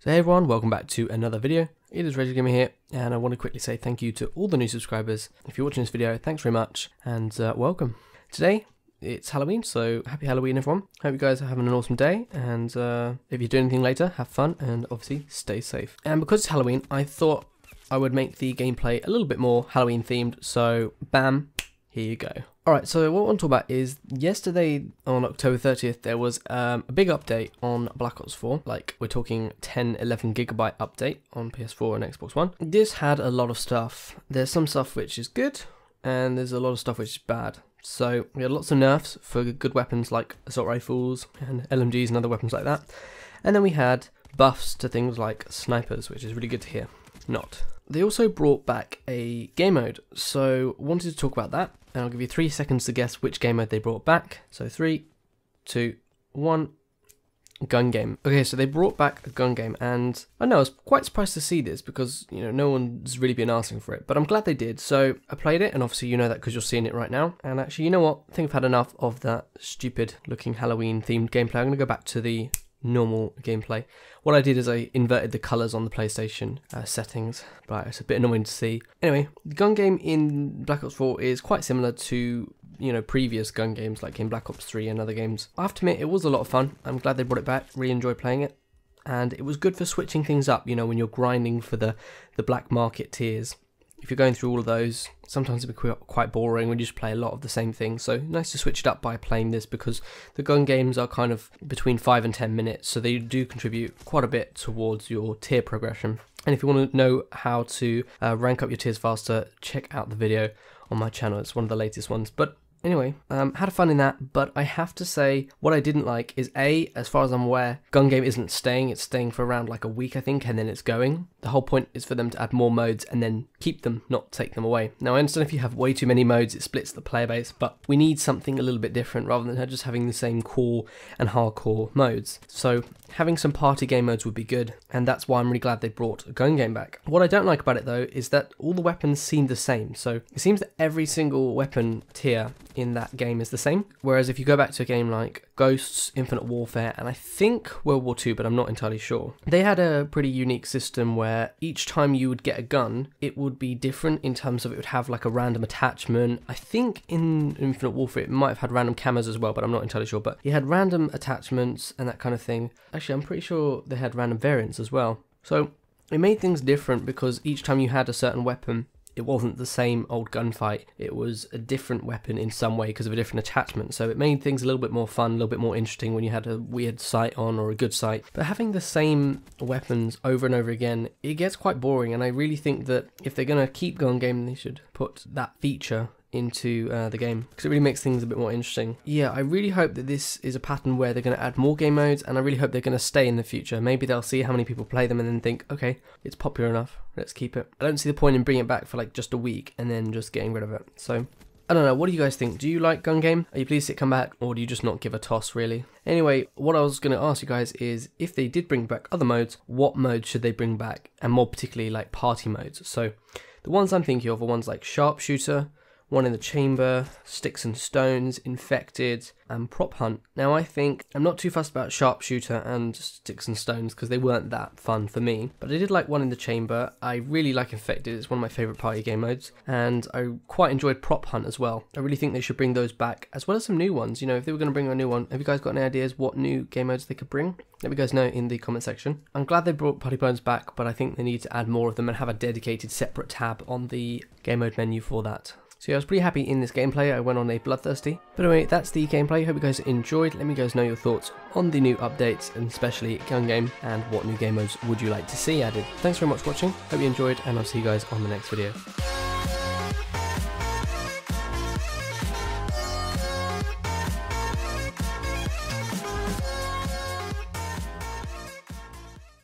So hey everyone, welcome back to another video. It is Gamer here, and I want to quickly say thank you to all the new subscribers. If you're watching this video, thanks very much, and welcome. Today, it's Halloween, so happy Halloween everyone. Hope you guys are having an awesome day, and if you do anything later, have fun, and obviously stay safe. And because it's Halloween, I thought I would make the gameplay a little bit more Halloween themed, so bam, here you go. Alright, so what I want to talk about is yesterday on October 30th there was a big update on Black Ops 4, like we're talking 10-11 gigabyte update on PS4 and Xbox One. This had a lot of stuff. There's some stuff which is good and there's a lot of stuff which is bad. So we had lots of nerfs for good weapons like assault rifles and LMGs and other weapons like that. And then we had buffs to things like snipers, which is really good to hear. Not. They also brought back a game mode, so wanted to talk about that, and I'll give you 3 seconds to guess which game mode they brought back. So 3, 2, 1, gun game. Okay, so they brought back a gun game, and I know I was quite surprised to see this because, you know, no one's really been asking for it, but I'm glad they did. So I played it, and obviously you know that because you're seeing it right now, and actually, you know what, I think I've had enough of that stupid looking Halloween themed gameplay. I'm going to go back to the normal gameplay. What I did is I inverted the colours on the PlayStation settings, but it's a bit annoying to see. Anyway, the gun game in Black Ops 4 is quite similar to, you know, previous gun games like in Black Ops 3 and other games. I have to admit, it was a lot of fun. I'm glad they brought it back, really enjoyed playing it, and it was good for switching things up, you know, when you're grinding for the black market tiers. If you're going through all of those, sometimes it'd be quite boring when you just play a lot of the same thing. So nice to switch it up by playing this because the gun games are kind of between 5 and 10 minutes. So they do contribute quite a bit towards your tier progression. And if you want to know how to rank up your tiers faster, check out the video on my channel. It's one of the latest ones. But anyway, had fun in that, but I have to say what I didn't like is as far as I'm aware, gun game isn't staying. It's staying for around like a week, I think, and then it's going. The whole point is for them to add more modes and then keep them, not take them away. Now, I understand if you have way too many modes, it splits the player base, but we need something a little bit different rather than just having the same core and hardcore modes. So having some party game modes would be good, and that's why I'm really glad they brought a gun game back. What I don't like about it though is that all the weapons seem the same. So it seems that every single weapon tier in that game is the same, whereas if you go back to a game like Ghosts, Infinite Warfare, and I think World War II, but I'm not entirely sure, they had a pretty unique system where each time you would get a gun, it would be different in terms of it would have like a random attachment. I think in Infinite Warfare it might have had random cameras as well, but I'm not entirely sure, but you had random attachments and that kind of thing. Actually, I'm pretty sure they had random variants as well. So it made things different because each time you had a certain weapon, it wasn't the same old gunfight. It was a different weapon in some way because of a different attachment. So it made things a little bit more fun, a little bit more interesting when you had a weird sight on or a good sight. But having the same weapons over and over again, it gets quite boring. And I really think that if they're going to keep gun game, they should put that feature into the game because it really makes things a bit more interesting. Yeah, I really hope that this is a pattern where they're going to add more game modes, and I really hope they're going to stay in the future. Maybe they'll see how many people play them and then think, okay, it's popular enough, let's keep it. I don't see the point in bringing it back for like just a week and then just getting rid of it. So I don't know, what do you guys think? Do you like gun game? Are you pleased to come back, or do you just not give a toss really? Anyway, what I was going to ask you guys is, if they did bring back other modes, what modes should they bring back? And more particularly like party modes. So the ones I'm thinking of are ones like Sharpshooter, One in the Chamber, Sticks and Stones, Infected, and Prop Hunt. Now I think I'm not too fussed about Sharpshooter and Sticks and Stones because they weren't that fun for me, but I did like One in the Chamber. I really like Infected, it's one of my favourite party game modes, and I quite enjoyed Prop Hunt as well. I really think they should bring those back, as well as some new ones. You know, if they were going to bring a new one, have you guys got any ideas what new game modes they could bring? Let me guys know in the comment section. I'm glad they brought Party Bones back, but I think they need to add more of them and have a dedicated separate tab on the game mode menu for that. So yeah, I was pretty happy in this gameplay. I went on a Bloodthirsty. But anyway, that's the gameplay. Hope you guys enjoyed. Let me guys know your thoughts on the new updates, and especially gun game, and what new game modes would you like to see added. Thanks very much for watching. Hope you enjoyed, and I'll see you guys on the next video.